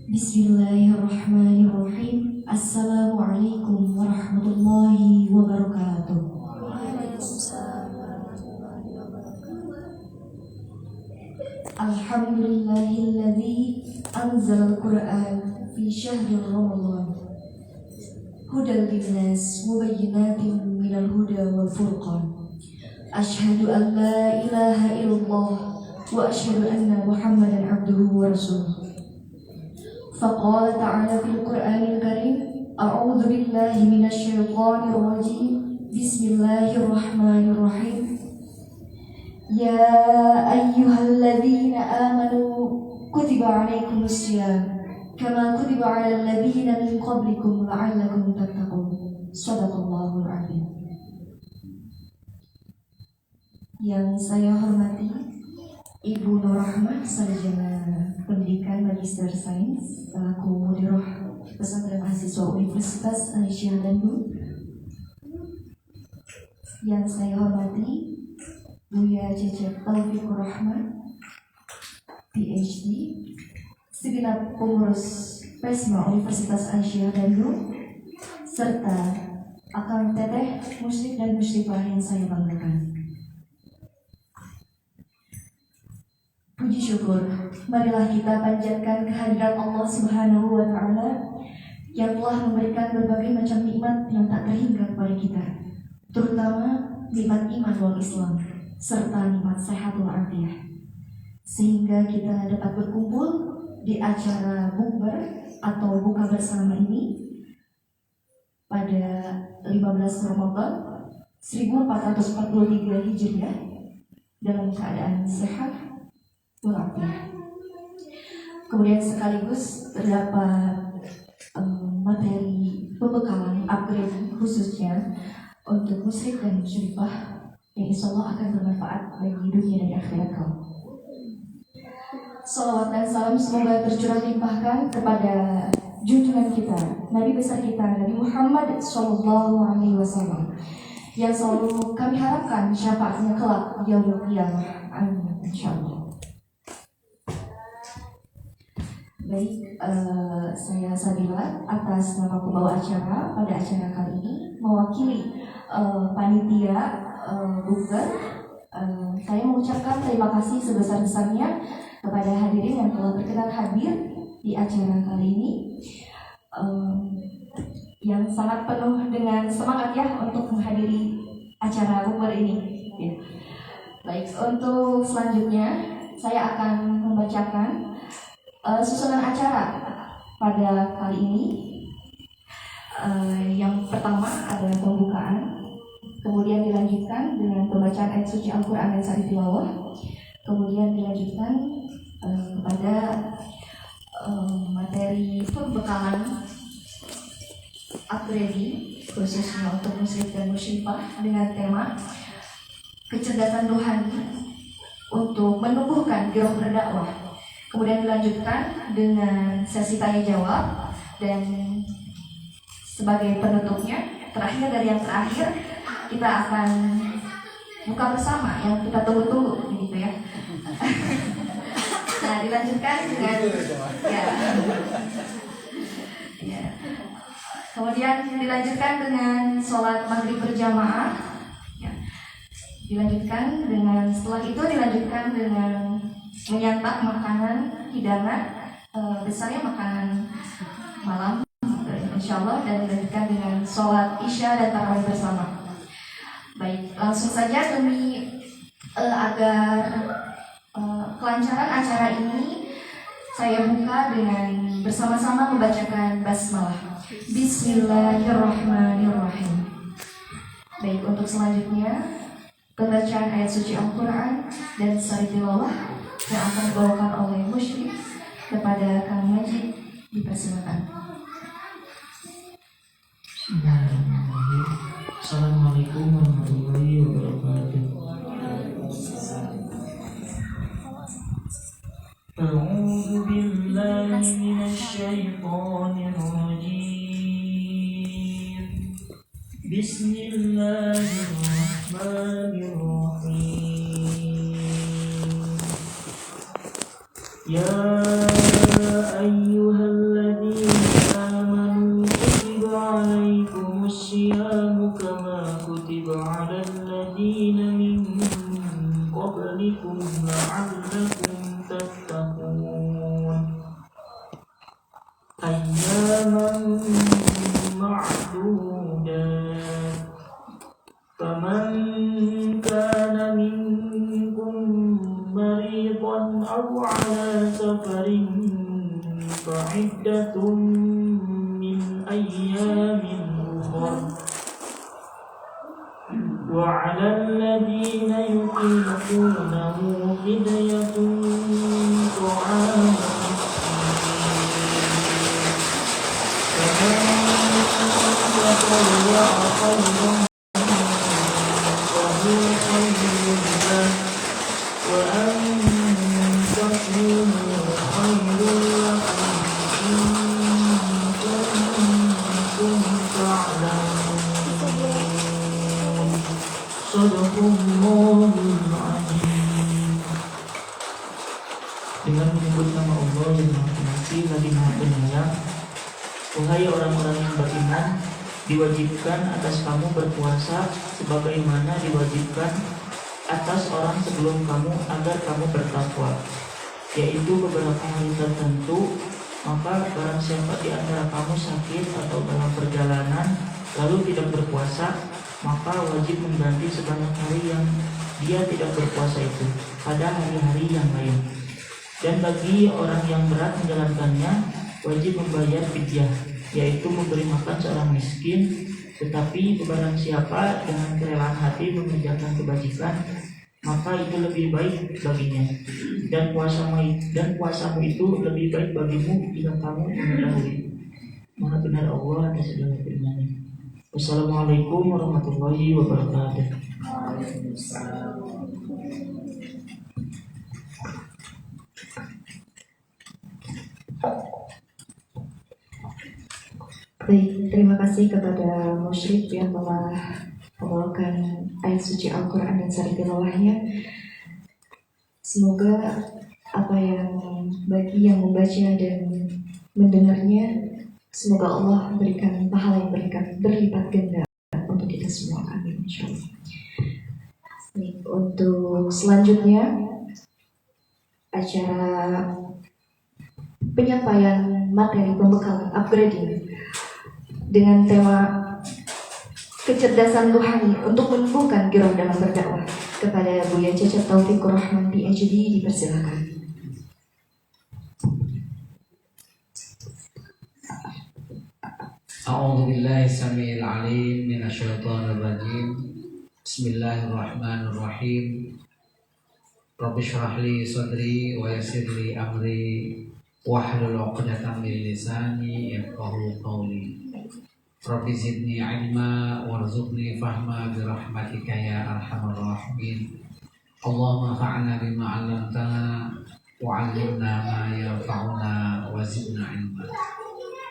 Bismillahirrahmanirrahim. Assalamualaikum warahmatullahi wabarakatuh. Alhamdulillahilladzi anzalal Qur'an fi syahri Ramadan. Hudal linnas mubayyinatin minal huda wal furqan. Asyhadu an la ilaha illallah wa asyhadu anna Muhammadan abduhu wa rasuluh. فقال تعالى في القرآن الكريم أعوذ بالله من الشيطان الرجيم بسم الله الرحمن الرحيم يا أيها الذين آمنوا كتب عليكم الصيام كما كتب على الذين من قبلكم لعلكم تتقون صدق الله العظيم. Yang saya hormati Ibu Nur Rahmah, sarjana pendidikan Magister Sains selaku Mudirah Pesantren Mahasiswa Universitas Aisyah Bandung. Yang saya hormati Buya Cecep Taufikur Rahman, PhD, segenap pengurus Pesma Universitas Aisyah Bandung, serta akang teteh muslim dan muslimah yang saya banggakan. Puji syukur, marilah kita panjatkan kehadiran Allah Subhanahu wa Ta'ala yang telah memberikan berbagai macam nikmat yang tak terhingga kepada kita, terutama nikmat iman wal Islam serta nikmat sehat wal afiah, sehingga kita dapat berkumpul di acara bukber atau buka bersama ini pada 15 Ramadan 1443 Hijriah dalam keadaan sehat walafiat. Kemudian sekaligus terdapat materi pembekalan upgrade khususnya untuk musyrik dan musyrifah yang insya Allah akan bermanfaat bagi dunia dan akhirat kaum. Salawat dan salam semoga tercurah limpahkan kepada junjungan kita, Nabi besar kita, Nabi Muhammad SAW, yang selalu kami harapkan syafaatnya kelak di yaumul qiyamah. Amin insyaallah. Baik, saya Sabila atas nama pembawa acara pada acara kali ini mewakili panitia bukber. Saya mengucapkan terima kasih sebesar-besarnya kepada hadirin yang telah berkenan hadir di acara kali ini, yang sangat penuh dengan semangat ya untuk menghadiri acara bukber ini. Ya. Baik, untuk selanjutnya saya akan membacakan susunan acara pada kali ini. Yang pertama adalah pembukaan, kemudian dilanjutkan dengan pembacaan ayat suci Al-Quran dan sari tilawah, kemudian dilanjutkan kepada materi pembekalan upgrading khususnya untuk musyrik dan musyrifah dengan tema kecerdasan rohani untuk menumbuhkan giroh berdakwah. Kemudian dilanjutkan dengan sesi tanya jawab, dan sebagai penutupnya, terakhir dari yang terakhir, kita akan buka bersama yang kita tunggu-tunggu, gitu ya. Nah, dilanjutkan dengan ya. Kemudian dilanjutkan dengan sholat maghrib berjamaah. Ya. Dilanjutkan dengan setelah itu dilanjutkan dengan menyantap makanan hidangan, besarnya makanan malam insyaallah, dan dilanjutkan dengan sholat isya dan tarawih bersama. Baik, langsung saja demi agar kelancaran acara ini saya buka dengan bersama-sama membacakan basmalah. Bismillahirrahmanirrahim. Baik, untuk selanjutnya pembacaan ayat suci Al-Quran dan sari tilawah yang akan dibawakan oleh musyrik kepada Kang Majid, dipersilakan. Bismillahirrahmanirrahim. Assalamualaikum warahmatullahi wabarakatuh. الرحمن الرحيم يا أيها الذين آمنوا كتب عليكم الصيام كما كتب على الذين من قبلكم لعلكم تتقون أياما معدودات فمن كان منكم مريضا أو على سفر فعدة من أيام أخر وعلى الذين يطيقونه فدية طعام فمن تطوع خيرا فهو خير له وأن تصوموا خير لكم إن كنتم تعلمون صدق الله العظيم. Dengan menyebut nama Allah yang Maha Pengasih lagi Maha Penyayang, wahai orang-orang yang beriman, diwajibkan atas kamu berpuasa sebagaimana diwajibkan atas orang sebelum kamu agar kamu bertakwa, yaitu beberapa hari tertentu. Maka barang siapa di antara kamu sakit atau dalam perjalanan lalu tidak berpuasa, maka wajib mengganti sebanyak hari yang dia tidak berpuasa itu pada hari-hari yang lain. Dan bagi orang yang berat menjalankannya, wajib membayar fidyah, yaitu memberi makan seorang miskin. Tetapi barang siapa dengan kerelaan hati mengerjakan kebajikan, maka itu lebih baik baginya. Dan puasamu itu lebih baik bagimu jika kamu mengetahui. Maha benar Allah atas segala firman-Nya. Wassalamualaikum warahmatullahi wabarakatuh. Baik, terima kasih kepada musyrik yang telah membawakan ayat suci Al-Quran dan sari tilawahnya. Semoga apa yang bagi yang membaca dan mendengarnya, semoga Allah berikan pahala yang berlipat ganda untuk kita semua. Amin. Insyaallah. Untuk selanjutnya acara penyampaian materi pembekalan upgrading dengan tema kecerdasan rohani untuk menumbuhkan giroh dalam berdakwah. Kepada Buya Cecep Taufikur Rahman PhD dipersilakan. A'udzu billahi samiil 'aliim minasyaitonir rajiim. Bismillahirrahmanirrahim. Rabbi shrah li sadri wa yassir li amri wahlul 'uqdatam min lisani yafqahu qawli. Rabbi zidni 'ilma warzuqni fahma bi rahmatika ya arhamar rahimin. Allahumma fa'alna bima 'allamtana wa 'allimna ma yanfa'una wa zidna 'ilma.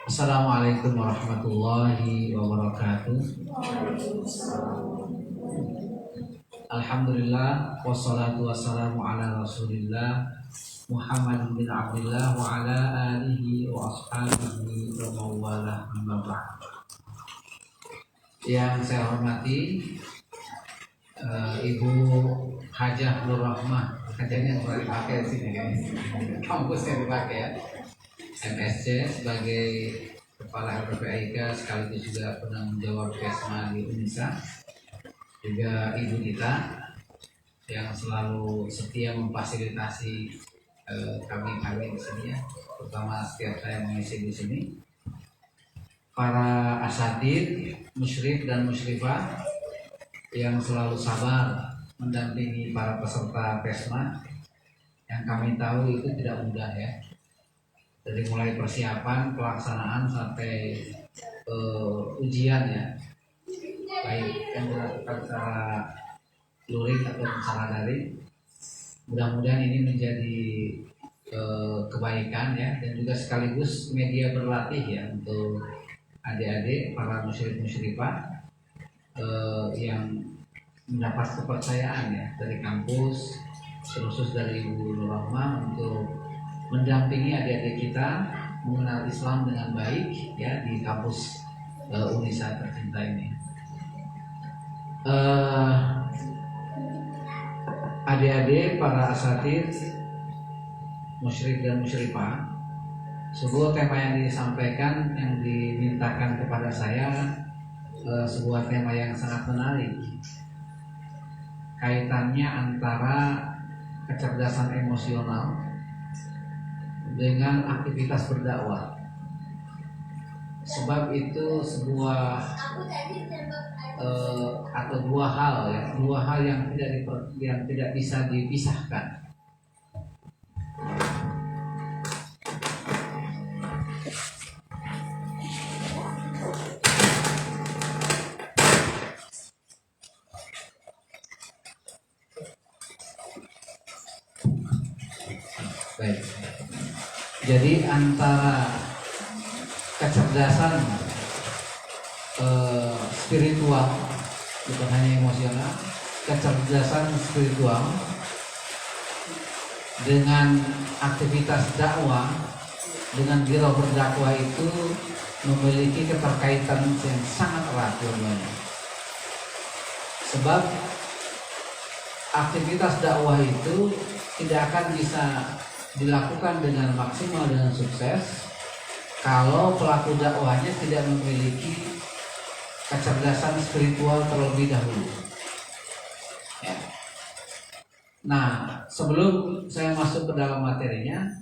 Assalamualaikum warahmatullahi wabarakatuh. Alhamdulillah wassalatu wassalamu ala Rasulillah Muhammad bin Abdullah wa ala alihi wa ashabihi wa mawalah amma ba'd. Yang saya hormati Ibu Hajah Nur Rahmah. Hajahnya yang dipakai di sini guys. Kampus yang dipakai ya. MSC sebagai Kepala LPPIK sekaligus juga penanggung jawab Kesma di Unisa. Juga Ibu Dita yang selalu setia memfasilitasi kami di sini ya, terutama setiap saya mengisi di sini. Para asatid, musyrif dan musyrifah yang selalu sabar mendampingi para peserta PESMA yang kami tahu itu tidak mudah ya. Dari mulai persiapan, pelaksanaan sampai ujian ya, baik yang dilakukan secara luring atau secara daring. Mudah-mudahan ini menjadi kebaikan ya, dan juga sekaligus media berlatih ya untuk adik-adik para musyrif musyrifah yang mendapat kepercayaan ya dari kampus, terkhusus dari Ibu Nur Rahmah untuk mendampingi adik-adik kita mengenal Islam dengan baik ya di kampus Unisa tercinta ini. Adik-adik para asatidz, musyrik dan musyrifah, sebuah tema yang disampaikan, yang dimintakan kepada saya, sebuah tema yang sangat menarik. Kaitannya antara kecerdasan emosional dengan aktivitas berdakwah. Sebab itu sebuah atau dua hal yang tidak bisa dipisahkan. Baik. Jadi antara kecerdasan spiritual, bukan hanya emosional, kecerdasan spiritual dengan aktivitas dakwah, dengan biro berdakwah itu memiliki keterkaitan yang sangat erat dua-duanya. Sebab aktivitas dakwah itu tidak akan bisa dilakukan dengan maksimal, dengan sukses, kalau pelaku dakwahnya tidak memiliki kecerdasan spiritual terlebih dahulu. Ya. Nah, sebelum saya masuk ke dalam materinya,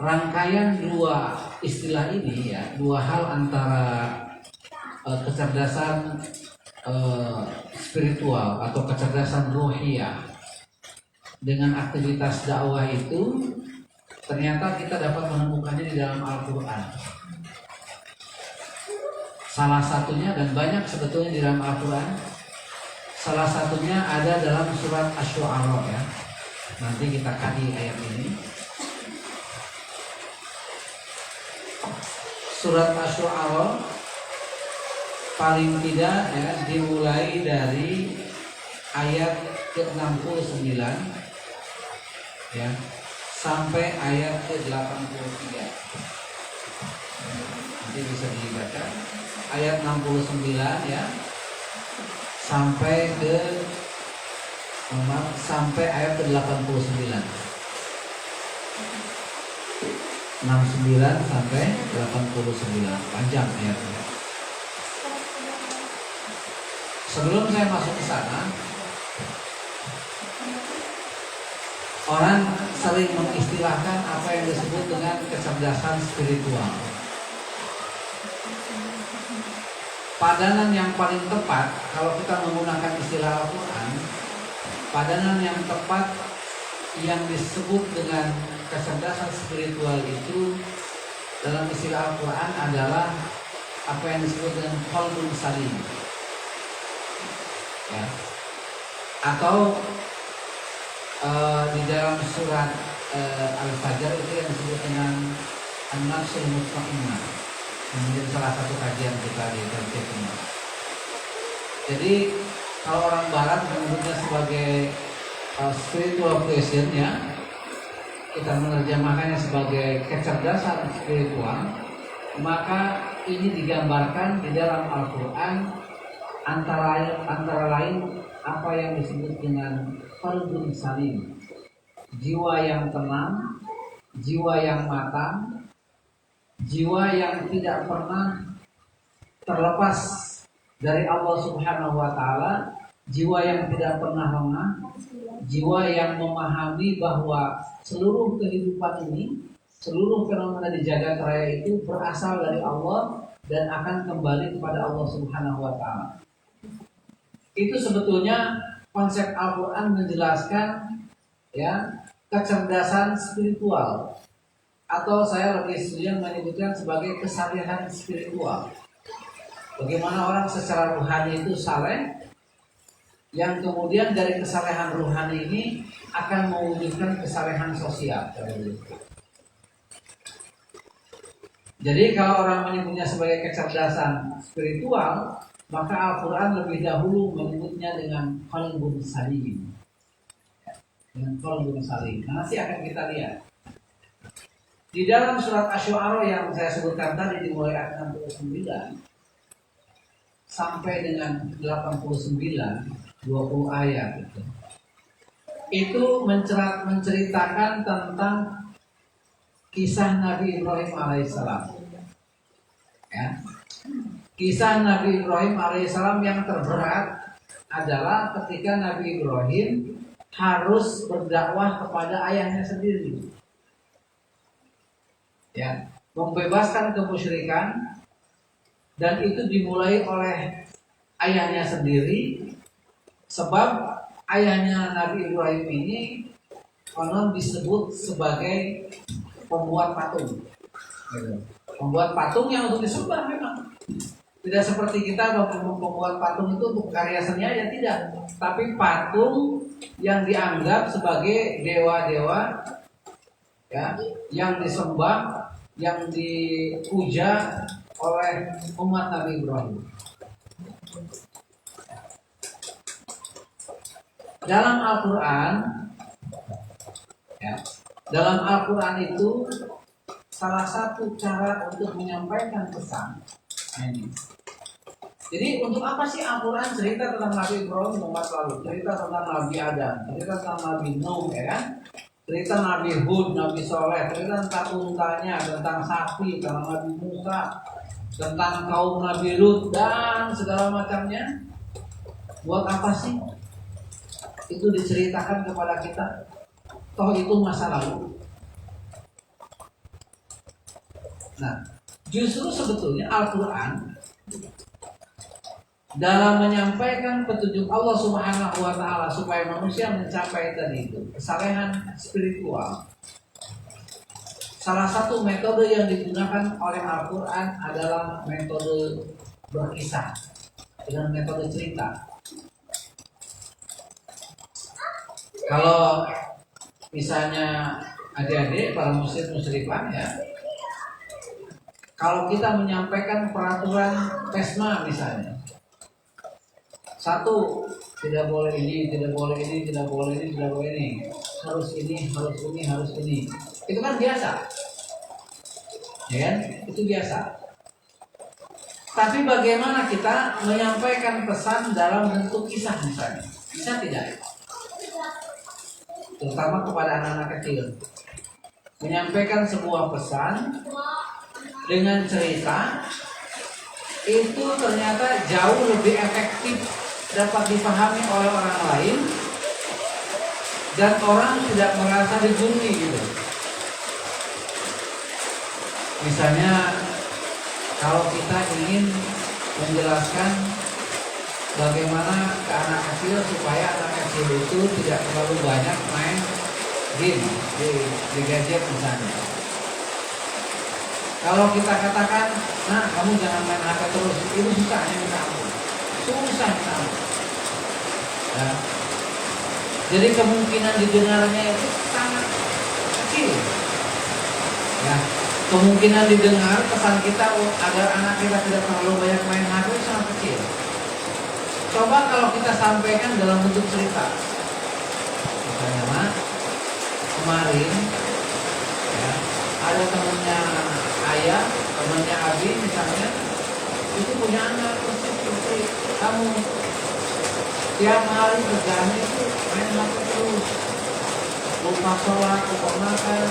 rangkaian dua istilah ini ya, dua hal antara kecerdasan spiritual atau kecerdasan ruhiyah dengan aktivitas dakwah itu ternyata kita dapat menemukannya di dalam Al-Quran. Salah satunya, dan banyak sebetulnya di dalam Al-Quran, salah satunya ada dalam surat Asy-Syu'ara ya. Nanti kita kaji ayat ini. Surat Asy-Syu'ara paling tidak ya, dimulai dari ayat ke-69 ya, sampai ayat ke-83. Nanti bisa dibaca ayat 69 ya, sampai ayat ke-89. 69 sampai 89, panjang ayatnya. Sebelum saya masuk ke sana, orang sering mengistilahkan apa yang disebut dengan kecerdasan spiritual. Padanan yang paling tepat, kalau kita menggunakan istilah Al-Quran, padanan yang tepat yang disebut dengan kecerdasan spiritual itu dalam istilah Al-Quran adalah apa yang disebut dengan qalbun salim ya. Atau di dalam surat Al-Fajr itu yang disebut dengan an-nafsul mutmainnah, yang menjadi salah satu kajian kita di tafsir ini. Jadi kalau orang Barat menyebutnya sebagai spiritual quotient ya, kita menerjemahkannya sebagai kecerdasan spiritual, maka ini digambarkan di dalam Al-Quran antara lain apa yang disebut dengan qalbun salim, jiwa yang tenang, jiwa yang matang, jiwa yang tidak pernah terlepas dari Allah Subhanahu wa Ta'ala, jiwa yang tidak pernah lengah, jiwa yang memahami bahwa seluruh kehidupan ini, seluruh fenomena di jagat raya itu berasal dari Allah dan akan kembali kepada Allah Subhanahu wa Ta'ala. Itu sebetulnya konsep Al-Quran menjelaskan ya kecerdasan spiritual, atau saya lebih setuju menyebutkan sebagai kesalehan spiritual. Bagaimana orang secara rohani itu saleh, yang kemudian dari kesalehan rohani ini akan mewujudkan kesalehan sosial. Jadi kalau orang menyebutnya sebagai kecerdasan spiritual, maka Al-Quran lebih dahulu menyebutnya dengan qalbun salim. Dengan qalbun salim. Nah, nanti akan kita lihat. Di dalam surat Asy-Syu'ara yang saya sebutkan tadi dimulai ayat 69 sampai dengan 89, 20 ayat itu menceritakan tentang kisah Nabi Ibrahim alaihissalam. Ya. Kisah Nabi Ibrahim alaihissalam yang terberat adalah ketika Nabi Ibrahim harus berdakwah kepada ayahnya sendiri. Ya, membebaskan kemusyrikan, dan itu dimulai oleh ayahnya sendiri, sebab ayahnya Nabi Ibrahim ini konon disebut sebagai pembuat patung. Pembuat patung yang untuk disembah memang. Tidak seperti kita membuat patung itu untuk karya seni aja, tidak. Tapi patung yang dianggap sebagai dewa-dewa, ya, yang disembah, yang dipuja oleh umat Nabi Ibrahim. Dalam Al-Quran, ya, dalam Al-Quran itu salah satu cara untuk menyampaikan pesan. Ini. Jadi untuk apa sih Al-Quran cerita tentang Nabi Ibrahim umat lalu, cerita tentang Nabi Adam, cerita tentang Nabi Nuh, ya kan? Cerita Nabi Hud, Nabi Soleh, cerita tentang untanya, tentang sapi, tentang Nabi Musa, tentang kaum Nabi Lut, dan segala macamnya. Buat apa sih itu diceritakan kepada kita? Toh itu masa lalu. Nah, justru sebetulnya Al-Quran dalam menyampaikan petunjuk Allah Subhanahu wa Ta'ala supaya manusia mencapai tadi itu kesalehan spiritual, salah satu metode yang digunakan oleh Al-Quran adalah metode berkisah dengan metode cerita. Kalau misalnya adik-adik para muslim-muslimah, ya, kalau kita menyampaikan peraturan PESMA misalnya, satu, tidak boleh ini, tidak boleh ini, tidak boleh ini, tidak boleh ini, harus ini, harus ini, harus ini. Itu kan biasa, ya kan? Itu biasa. Tapi bagaimana kita menyampaikan pesan dalam bentuk kisah misalnya? Bisa tidak? Terutama kepada anak-anak kecil. Menyampaikan sebuah pesan dengan cerita itu ternyata jauh lebih efektif, dapat dipahami oleh orang lain, dan orang tidak merasa digurui gitu. Misalnya kalau kita ingin menjelaskan bagaimana ke anak kecil supaya anak kecil itu tidak terlalu banyak main game di gadget misalnya. Kalau kita katakan, nah kamu jangan main HP terus, itu susahnya minta ampun. Susah minta ampun. Ya. Jadi kemungkinan didengarnya itu sangat kecil. Ya. Kemungkinan didengar pesan kita agar anak kita tidak terlalu banyak main HP itu sangat kecil. Coba kalau kita sampaikan dalam bentuk cerita. Misalnya, Mak, kemarin ya, ada temennya ayah, temennya Abi misalnya, itu punya anak seperti kamu. Tiap hari kerjaannya itu main HP terus, lupa sholat, lupa makan,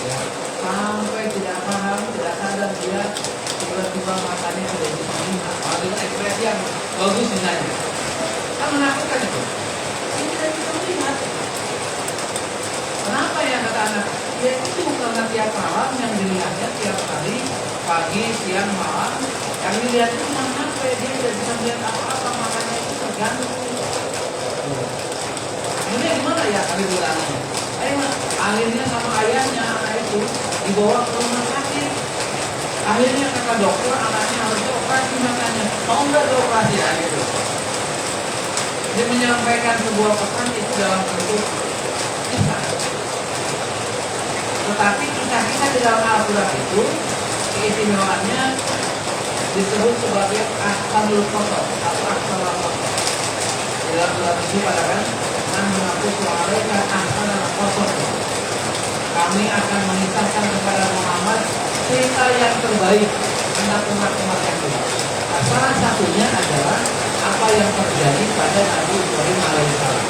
ya, sampai tidak paham, tidak sadar dia tiba-tiba matanya sudah bisa melihat. Kalau dengan ekspresi yang bagus misalnya, kan menakutkan itu. Ini tidak bisa melihat. Kenapa ya kata anak? Ya itu karena tiap malam yang dilihatnya tiap hari, pagi, siang, malam, yang dilihat itu cuma HP, dia tidak bisa melihat apa-apa, makanya itu terganggu. Ini gimana ya kali bilangnya? Akhirnya sama ayahnya anak itu dibawa ke rumah sakit. Akhirnya kata dokter anaknya harus dioperasi matanya. Mau nggak dioperasi ya gitu? Dia menyampaikan sebuah pesan itu dalam bentuk kisah. Tetapi kisah-kisah di dalam Al-Quran itu keistimewaannya disebut sebagai ahsanul qasas atau ahsanul qasas. Di dalam surat ini katakan, "Man mengaku alaika ahsanul qasas." Kami akan mengisahkan kepada Muhammad cerita yang terbaik tentang umat-umat yang dulu. Nah, salah satunya adalah apa yang terjadi pada Nabi Ibrahim alaihissalam.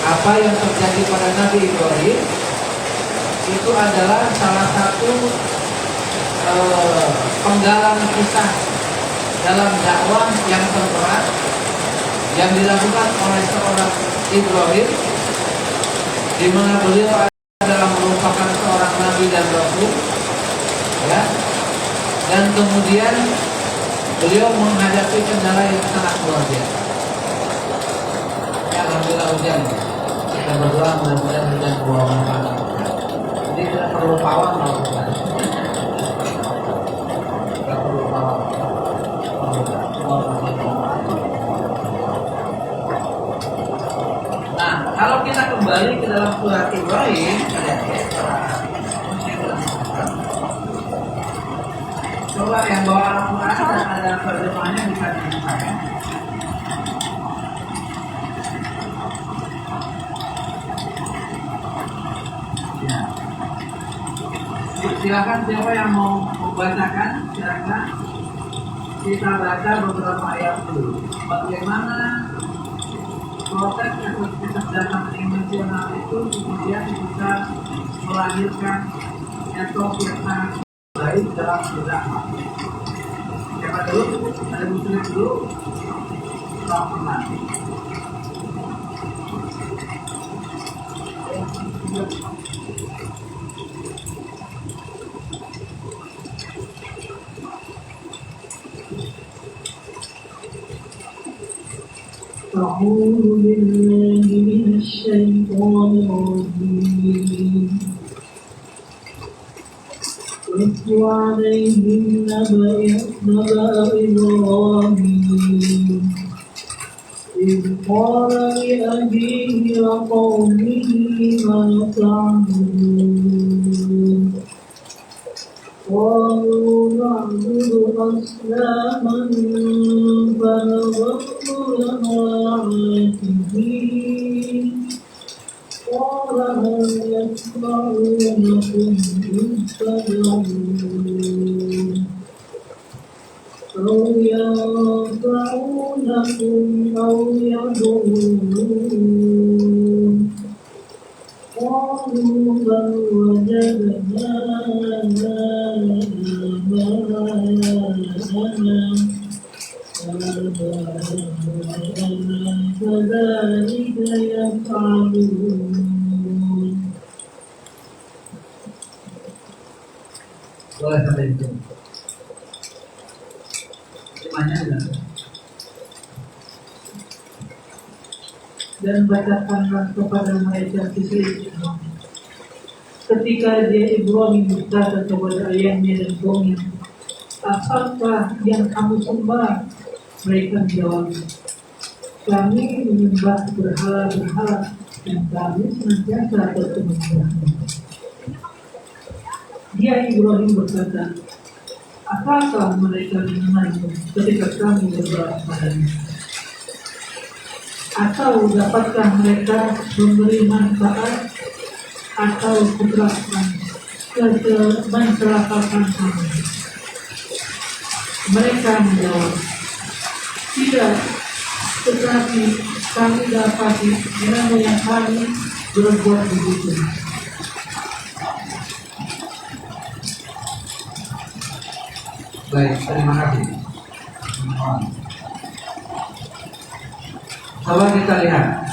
Apa yang terjadi pada Nabi Ibrahim itu adalah salah satu penggalan kisah dalam dakwah yang terberat yang dilakukan oleh seorang Ibrahim, di mana beliau adalah merupakan seorang nabi dan rasul, ya. Dan kemudian beliau menghadapi kendala yang sangat luar biasa. Ya, alhamdulillah hujan. Kita berdoa mudah-mudahan hujan membawa manfaat. Jadi tidak perlu pawang melakukan. Tidak perlu pawang. Nah, kalau kita kembali ke dalam surat Ibrahim, coba yang bawa Al-Quran dan ada terjemahannya bisa dibuka ya. Ya. Silakan siapa yang mau membacakan, silakan kita baca beberapa ayat dulu. Bagaimana proses kecerdasan emosional itu kemudian bisa melahirkan etos yang sangat baik dalam berdakwah. Siapa dulu? Ada muslim dulu. Rahman. أعوذ بالله من الشيطان الرجيم واتل عليهم نبأ إبراهيم إذ قال لأبيه وقومه ما تعبدون قالوا نعبد أصناما فنظل لها عاكفين قال هل يسمعونكم إذ تدعون أو ينفعونكم أو يضرون قالوا بل وجدنا كذلك يفعلون. Boleh sampai itu. Temanya enggak? Dan bacakanlah kepada mereka sisi ketika dia Ibrahim berkata kepada ayahnya dan kaumnya, apakah yang kamu sembah? Mereka menjawab, kami menyembah berhala-berhala dan kami senantiasa bertemu dengannya. Dia Ibrahim berkata, apakah mereka mengenalmu ketika kami berdoa padanya? Atau dapatkah mereka memberi manfaat atau mencelakakan kami? Mereka menjawab, tidak, tetapi kami dapati mereka yang kami berbuat begitu. Baik, terima kasih. Coba kita lihat.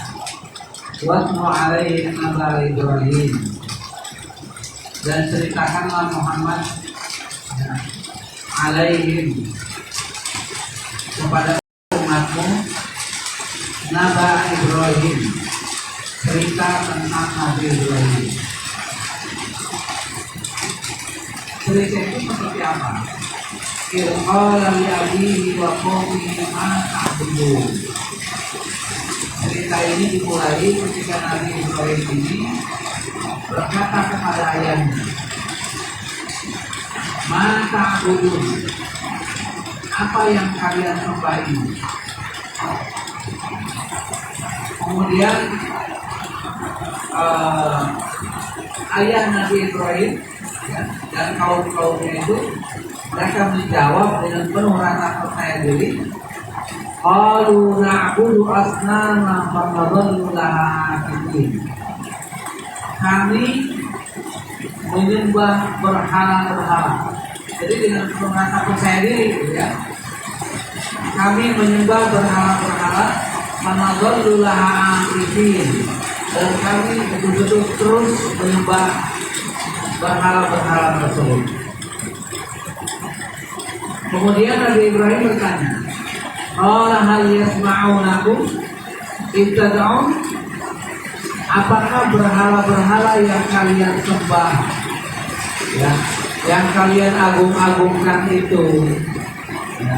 Wasmu alaihi naba Ibrahim. Dan ceritakanlah Muhammad alaihim kepada umatmu naba Ibrahim, cerita tentang Nabi Ibrahim. Cerita itu seperti apa? Qala li abihi wa qaumihi ma ta'budun. Cerita ini dimulai ketika Nabi Ibrahim ini berkata kepada ayahnya, mata ta'budun, apa yang kalian sembah ini. Kemudian ayah Nabi Ibrahim ya, dan kaum-kaumnya itu mereka menjawab dengan penuh rasa percaya diri. Qalu na'budu asnama fa nadhallu laha akifin. Kami menyembah berhala-berhala. Jadi dengan penuh rasa percaya diri ya. Kami menyembah berhala-berhala fa nadhallu laha akifin. Dan kami betul-betul terus menyembah berhala-berhala tersebut. Kemudian Nabi Ibrahim bertanya, "Qala hal yasma'unakum ibtada'un?" Apakah berhala-berhala yang kalian sembah, ya, yang kalian agung-agungkan itu, ya,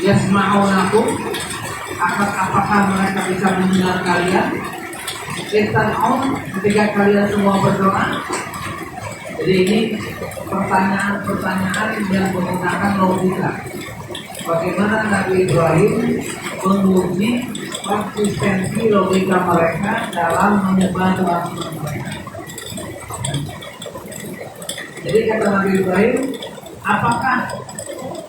yasma'unakum? Apakah mereka bisa mendengar kalian? Ibtada'un ketika kalian semua berdoa? Jadi ini pertanyaan-pertanyaan yang menggunakan logika. Bagaimana Nabi Ibrahim menguji konsistensi logika mereka dalam menyembah Tuhan mereka. Jadi kata Nabi Ibrahim, apakah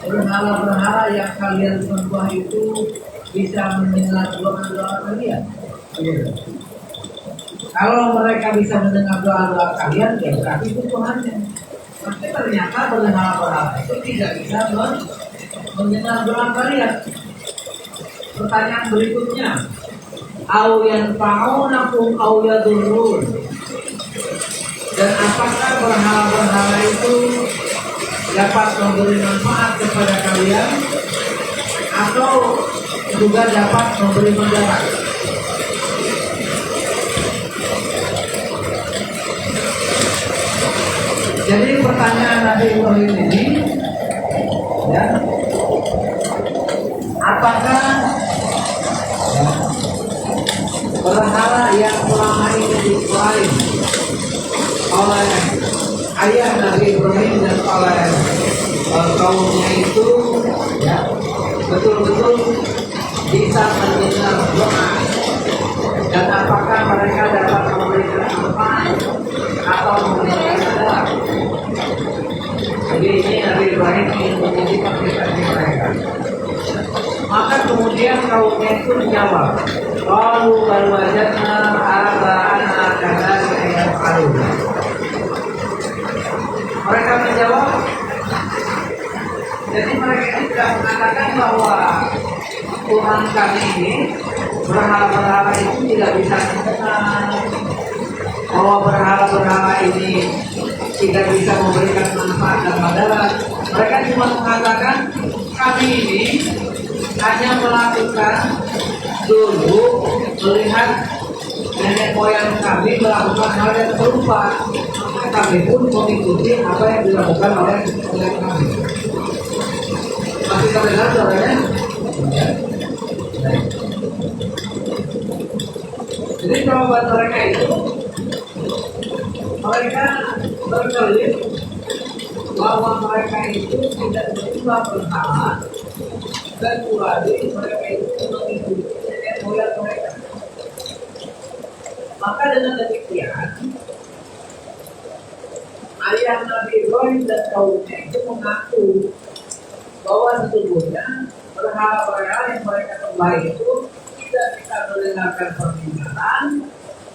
berhala-berhala yang kalian sembah itu bisa mendengar doa-doa kalian? Kalau mereka bisa mendengar doa-doa kalian, ya berarti itu Tuhannya. Tapi ternyata berhala-berhala itu tidak bisa mendengar doa kalian. Pertanyaan berikutnya, au yanfa'unakum au yadurrun. Dan apakah berhala-berhala itu dapat memberi manfaat kepada kalian atau juga dapat memberi mudarat? Jadi pertanyaan Nabi Ibrahim ini, ya, apakah berhala yang selama ini disembah oleh ayah Nabi Ibrahim dan oleh kaumnya itu, ya, betul-betul bisa mendengar doa, dan apakah mereka dapat memberikan manfaat atau memberikan mudarat? Jadi ini Nabi Ibrahim ingin menguji konsistensi mereka. Maka kemudian kaumnya itu menjawab, qalu bal wajadna aba'ana kadzalika yaf'alun. Mereka menjawab, jadi mereka ini tidak mengatakan bahwa Tuhan kami ini, berhala-berhala itu tidak bisa mendengar, bahwa berhala-berhala ini tidak bisa memberikan manfaat dan mudarat. Mereka cuma mengatakan, kami ini hanya melakukan dulu melihat nenek moyang kami melakukan hal yang serupa, maka kami pun mengikuti apa yang dilakukan oleh nenek kami. Masih terdengar suaranya? Jadi jawaban mereka itu, mereka berkelit bahwa mereka itu tidak menyembah berhala, dan kecuali mereka itu mengikuti nenek moyang mereka. Maka dengan demikian, ayah Nabi Ibrahim dan kaumnya itu mengaku bahwa sesungguhnya berhala-berhala yang mereka sembah itu tidak bisa mendengarkan permintaan,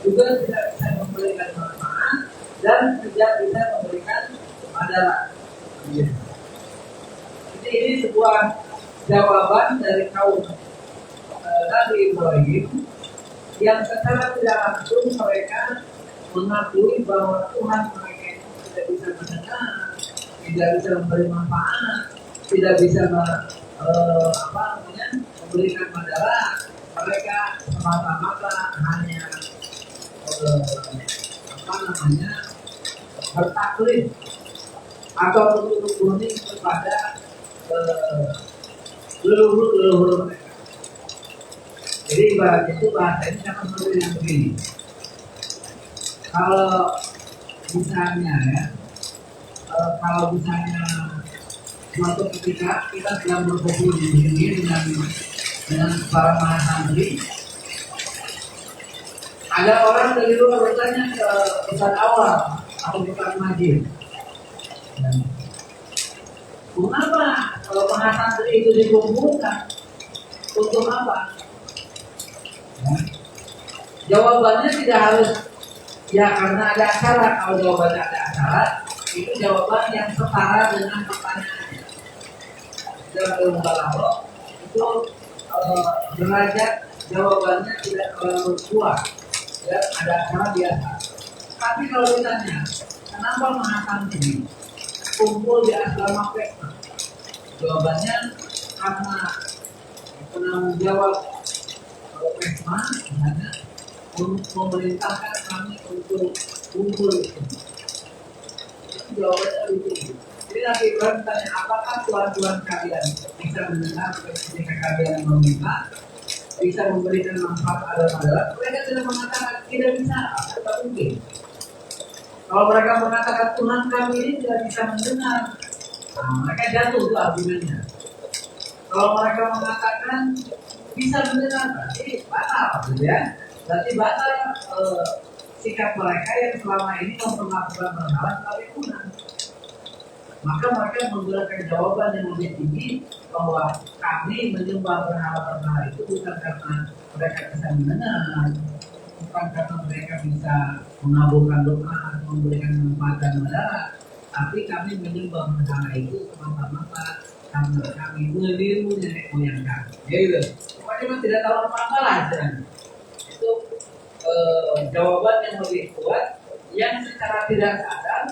juga tidak bisa memberikan manfaat, dan tidak bisa memberikan mudarat. Jadi ini sebuah jawaban dari kaum Nabi Ibrahim yang secara tidak langsung mereka mengakui bahwa Tuhan mereka itu tidak bisa mendengar, tidak bisa memberi manfaat, tidak bisa memberikan mudarat. Mereka semata-mata hanya bertaklid atau berunding kepada leluhur mereka. Jadi ibarat itu bahasanya sama seperti yang begini. Kalau misalnya ya, kalau misalnya suatu ketika kita sedang berkumpul di sini dengan para mahasantri, ada orang dari luar bertanya ke Ustaz Awal atau Ustaz Majid, mengapa kalau mahasantri itu dikumpulkan untuk apa? Ya. Jawabannya tidak harus ya karena ada acara. Kalau jawabannya ada acara, itu jawaban yang setara dengan pertanyaannya. Dalam ilmu balaghah itu derajat jawabannya tidak terlalu kuat, ya ada acara biasa. Tapi kalau ditanya, kenapa mahasantri kumpul di asrama Pekma? Jawabannya karena penanggung jawab Pekma misalnya memerintahkan kami untuk kumpul itu. Itu jawabannya itu. Jadi nanti Ibrahim tanya, apakah tuan-tuan kalian bisa mendengar ketika kalian meminta, bisa memberikan manfaat adalah mereka tidak mengatakan tidak bisa, tidak mungkin. Kalau mereka mengatakan Tuhan kami ini tidak bisa mendengar, nah, mereka jatuh itu argumennya. Kalau mereka mengatakan bisa mendengar, berarti batal, gitu ya. Berarti batal sikap mereka yang selama ini memperlakukan berhala tapi Tuhan. Maka mereka menggunakan jawaban yang lebih tinggi bahwa kami menyembah berhala-berhala itu bukan karena mereka bisa mendengar, bukan karena mereka bisa mengabulkan doa atau memberikan manfaat dan mudarat, tapi kami menyembah berhala itu semata-mata karena kami meniru nenek moyang kami. Ya gitu. Pokoknya memang tidak tahu apa-apa lah istilahnya. Itu jawaban yang lebih kuat yang secara tidak sadar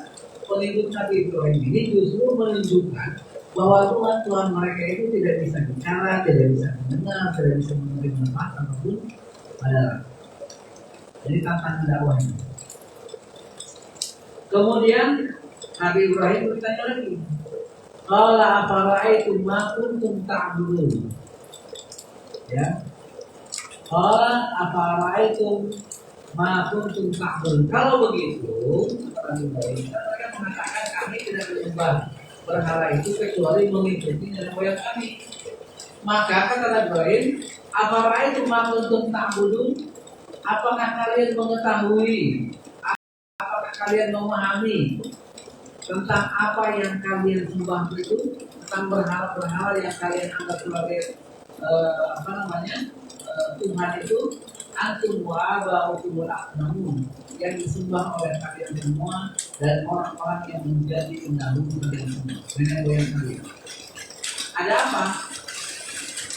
pengikut Nabi Ibrahim ini justru menunjukkan bahwa Tuhan mereka itu tidak bisa bicara, tidak bisa mendengar, tidak bisa memberi manfaat apapun adalah. Jadi tantangan dakwahnya. Kemudian Nabi Ibrahim bertanya lagi, qala afara'aytum ma kuntum ta'budun. Ya. Qala afara'aytum ma kuntum ta'budun. Kalau begitu, mereka mengatakan kami tidak menyembah berhala itu kecuali mengikuti nenek moyang kami. Maka kata Nabi Ibrahim, afara'aytum ma kuntum ta'budun. Apakah kalian mengetahui, apakah kalian memahami tentang apa yang kalian sembah itu, tentang berhala-berhala yang kalian anggap sebagai Tuhan itu, antum wa aba'ukumul aqdamun, yang disembah oleh kalian semua dan orang-orang yang menjadi pendahulu kalian semua, nenek moyang kalian. Ada apa?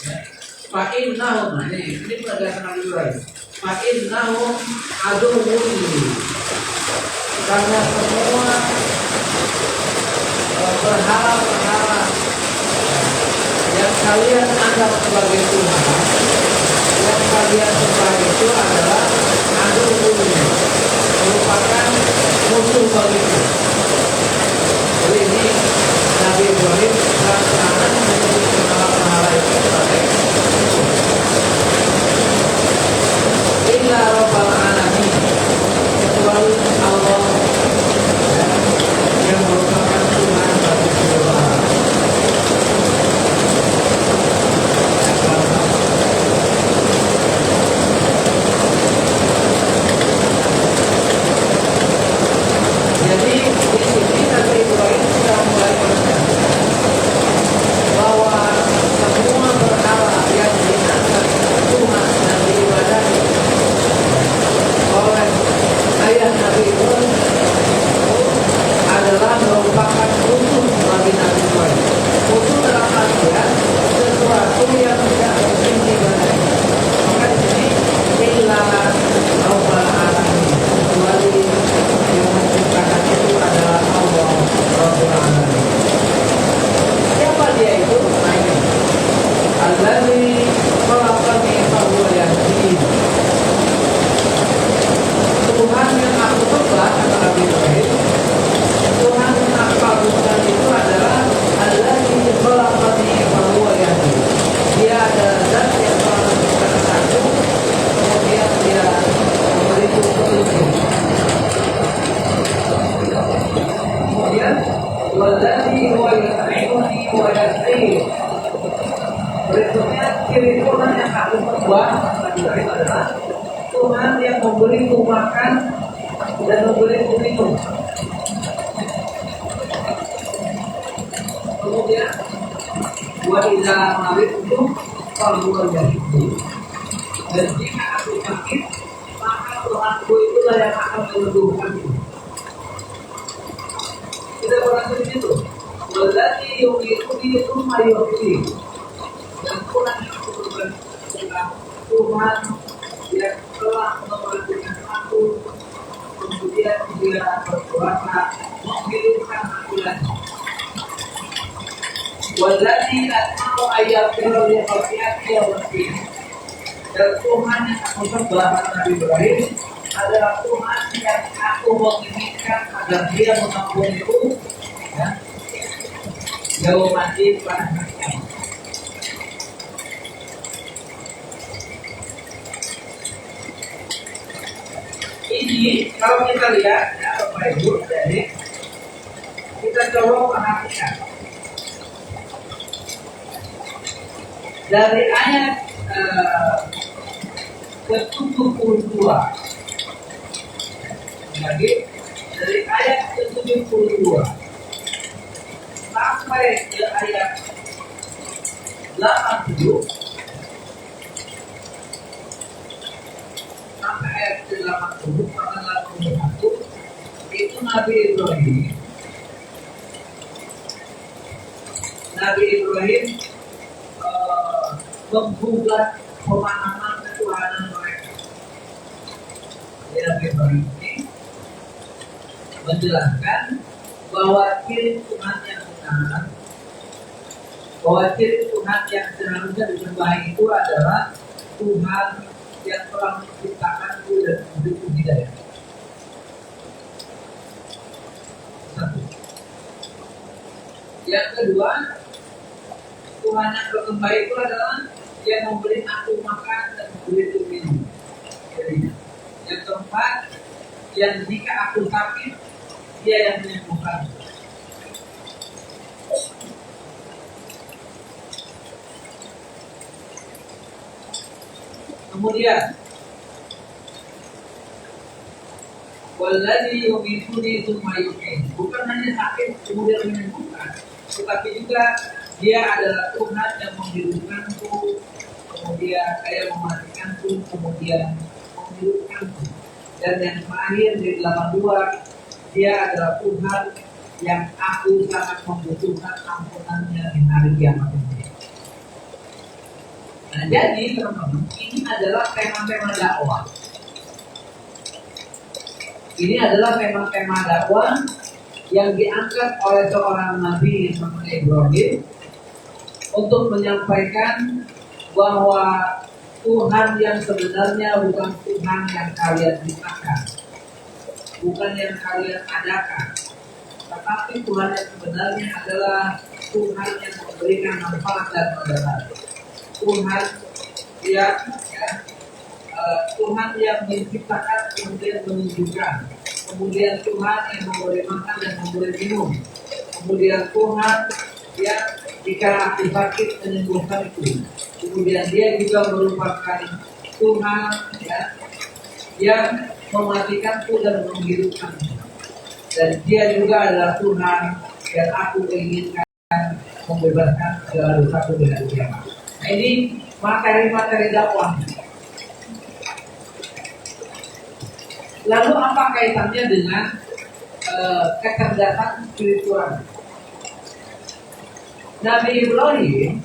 Ya. Fa'innahum, ini penegasan Nabi Ibrahim. Fa'innahum aduwwun, karena semua berhala-berhala yang kalian anggap sebagai Tuhan, yang kalian sembah itu adalah aduwwun, merupakan musuh bagiku. Jadi ini Nabi Ibrahim sangat menyebut berhala-berhala itu sebagai musuh. Illa Rabbal Alamin, kecuali Allah yang merupakan Tuhan bagi seluruh alam. Jadi di sini Nabi Ibrahim sudah mulai menegaskan bahwa semua berhala yang ciri Tuhan yang aku perbuat adalah Tuhan yang memberiku makan dan memberiku minum. Kemudian wajah marit itu keluarga itu. Dan jika aku sakit, maka Tuhanku itulah yang akan menyembuhkanku. Tidak pernah seperti itu. Berarti yang itu mayoritas. Dan Tuhan yang aku berkata, Tuhan yang telah memperhatikan aku, kemudian dia berkuasa menghidupkan aku lagi. Walladzi asma'u ayyafiru li khati'ati yawmin. Dan Tuhan yang aku sembah Nabi Ibrahim adalah Tuhan yang aku menginginkan agar dia mengampuniku ya, jauh mati pada hari kiamat. Ini kalau kita lihat ya Bapak Ibu, jadi kita coba perhatikan dari ayat ke-72 lagi dari ayat ke-72 sampai ke ayat 80 sampai ayat ke-80 sampai 81 itu Nabi Ibrahim menggugat pemahaman ketuhanan mereka. Nabi Ibrahim ini menjelaskan bahwa ciri Tuhan yang benar, bahwa ciri Tuhan yang seharusnya disembah itu adalah Tuhan yang telah menciptakanku dan memberiku hidayah. Satu. Yang kedua, Tuhan yang berkembang itu adalah yang memberi aku makan dan memberi aku minum. Jadi, yang keempat, yang jika aku sakit, dia yang menyembuhkan. Kemudian, walladzi yumituni tsumma yuhyin. Bukan hanya sakit kemudian menyembuhkan, tetapi juga dia adalah Tuhan yang menghidupkanku, kemudian yang mematikanku, kemudian menghidupkanku. Dan yang terakhir di 82, dia adalah Tuhan yang aku sangat membutuhkan ampunannya di hari kiamat ini. Nah, jadi teman-teman, ini adalah tema-tema dakwah. Ini adalah tema-tema dakwah yang diangkat oleh seorang Nabi seperti Ibrahim untuk menyampaikan bahwa Tuhan yang sebenarnya bukan Tuhan yang kalian ciptakan, bukan yang kalian adakan, tetapi Tuhan yang sebenarnya adalah Tuhan yang memberikan manfaat dan manfaat. Tuhan yang Tuhan yang menciptakan kemudian menunjukkan, kemudian Tuhan yang memberi makan dan memberi minum, kemudian Tuhan yang jika aku sakit menyembuhkan itu, kemudian dia juga merupakan Tuhan ya, yang mematikanku dan menghidupkanku, dan dia juga adalah Tuhan yang aku inginkan membebaskan segala dosaku dari kiamat. Nah, ini materi-materi dakwah. Lalu apa kaitannya dengan kecerdasan spiritual? Nabi Ibrahim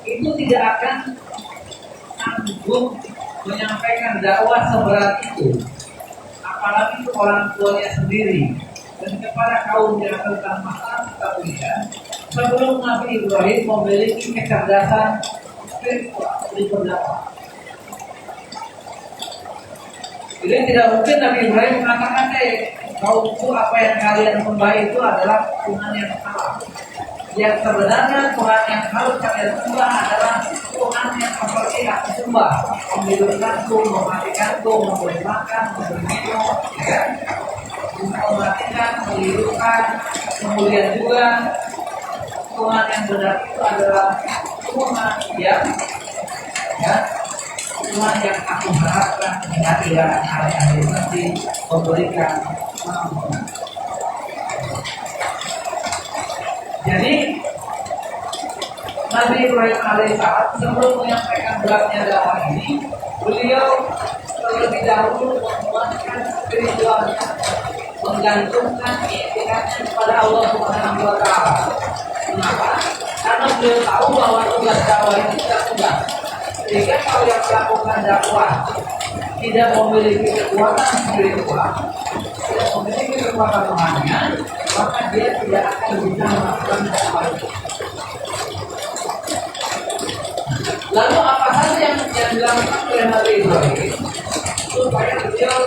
itu tidak akan sanggup menyampaikan dakwah seberat itu, apalagi itu orang tuanya sendiri dan kepada kaumnya tentang masalah ketahuian. Sebelum Nabi Ibrahim memiliki kecerdasan spiritual di berdakwah. Jadi tidak mungkin Nabi Ibrahim mengatakan, kaumku apa yang kalian sembah itu adalah Tuhan yang salah. Yang sebenarnya Tuhan yang harus kalian sembah adalah Tuhan yang seperti aku sembah, menghidupkanku, mematikanku, memberi makan, memberi minum, ya. Mematikan, menghidupkan, kemudian juga Tuhan yang benar itu adalah Tuhan ya Tuhan yang aku harapkan di hari-hari nanti memberikan pengampunan. Jadi Nabi Ibrahim alaihissalam sebelum menyampaikan beratnya dakwah ini, beliau terlebih dahulu menguatkan spiritualnya, menggantungkan itikadnya kepada Allah Subhanahu wa Ta'ala. Kenapa? Karena beliau tahu bahwa tugas dakwah ini tidak mudah. Sehingga kalau yang melakukan dakwah tidak memiliki kekuatan spiritual, tidak memiliki kekuatan rohanian, maka dia tidak akan bisa melakukan dakwah itu. Lalu apa saja yang dilakukan oleh Nabi Ibrahim supaya beliau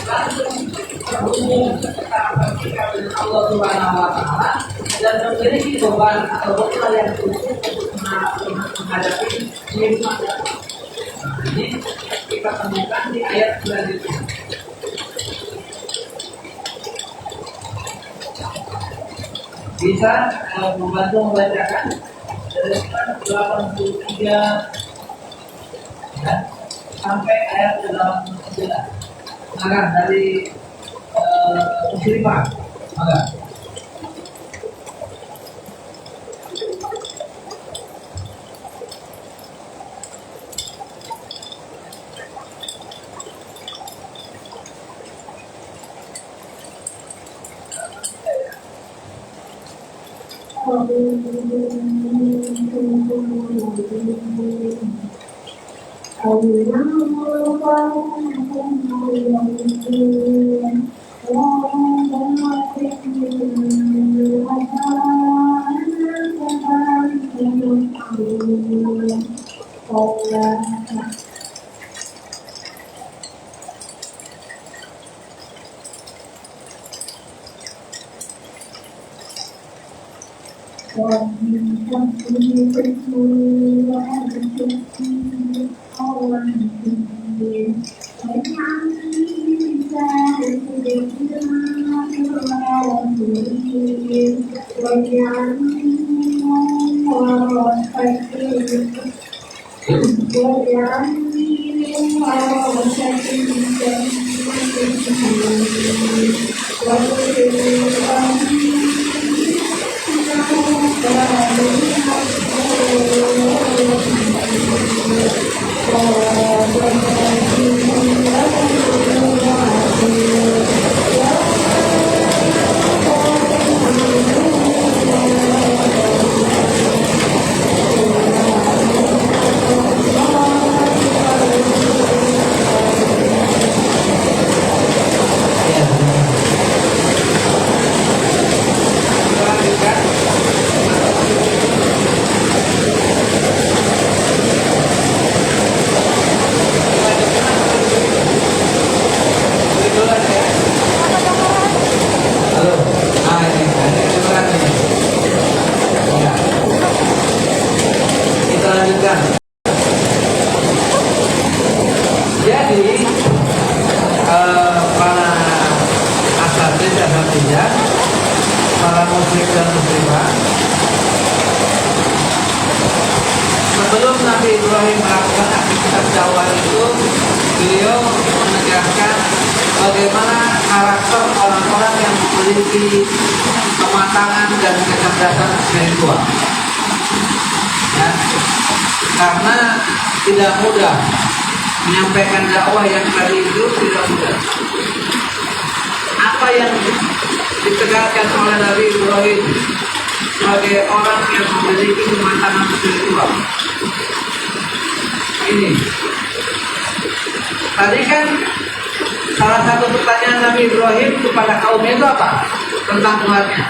langsung terhubung secara vertikal dengan Allah Subhanahu wa Ta'ala dan memiliki beban atau bekal yang cukup untuk menghadapi nikmat. Ini kita temukan di ayat selanjutnya. Bisa membantu membacakan dari 83 ya, sampai ayat 89. Maka dari muslimah, maka para musyrik dan muslimah, sebelum Nabi Ibrahim melakukan aktivitas dakwah itu, beliau menegaskan bagaimana karakter orang-orang yang memiliki kematangan dan kecerdasan spiritual. Ya, karena tidak mudah menyampaikan dakwah yang tadi itu, tidak mudah. Apa yang ditegaskan oleh Nabi Ibrahim sebagai orang yang memiliki kematangan spiritual ini? Tadi kan salah satu pertanyaan Nabi Ibrahim kepada kaumnya itu apa? Tentang Tuhannya.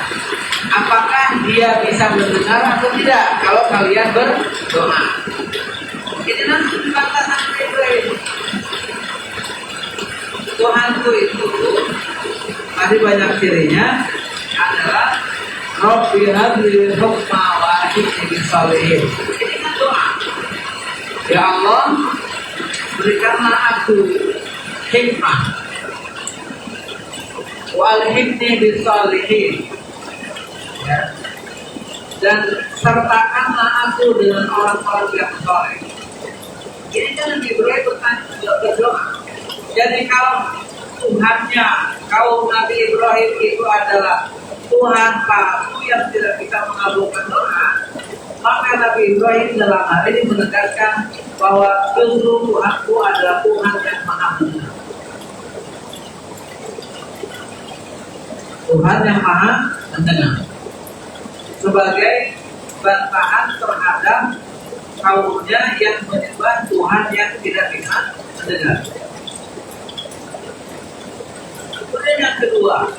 Apakah dia bisa mendengar atau tidak kalau kalian berdoa? Ini langsung dibantah Nabi Ibrahim. Tuhanku itu tadi banyak cirinya adalah Rabbi habli hukma wa ahdini bis-shalihin. Ini kan doa. Ya Allah, berikanlah aku hikmah wa alhiqni bis-shalihin. Ya. dan sertakanlah aku dengan orang-orang yang soleh. Ini kan Nabi Ibrahim berdoa. Jadi kalau Tuhannya kaum Nabi Ibrahim itu adalah Tuhan palsu yang tidak bisa mengabulkan doa, maka Nabi Ibrahim dalam hal ini menegaskan bahwa justru Tuhanku adalah Tuhan yang maha benar. Tuhan yang maha mendengar. Sebagai bantahan terhadap kaumnya yang menyembah Tuhan yang tidak bisa mendengar. Kemudian yang kedua,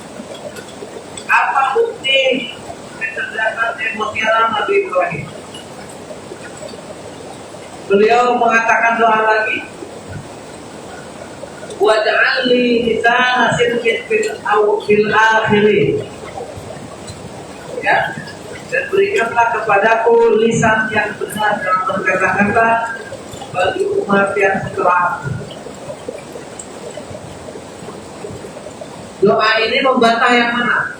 apa bukti kecerdasan emosional Nabi Ibrahim? Beliau mengatakan doa lagi, waj'al li lisana sidqin fil akhirin. Ya, dan berikanlah kepadaku lisan yang benar dalam berkata-kata bagi umat yang setelah. Doa ini membantah yang mana?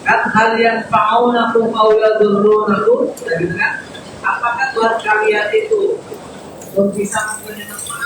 Kan hal yang fa'aunakum aw yadurrunakum, kan? Apakah buat kalian itu bisa memberi manfaat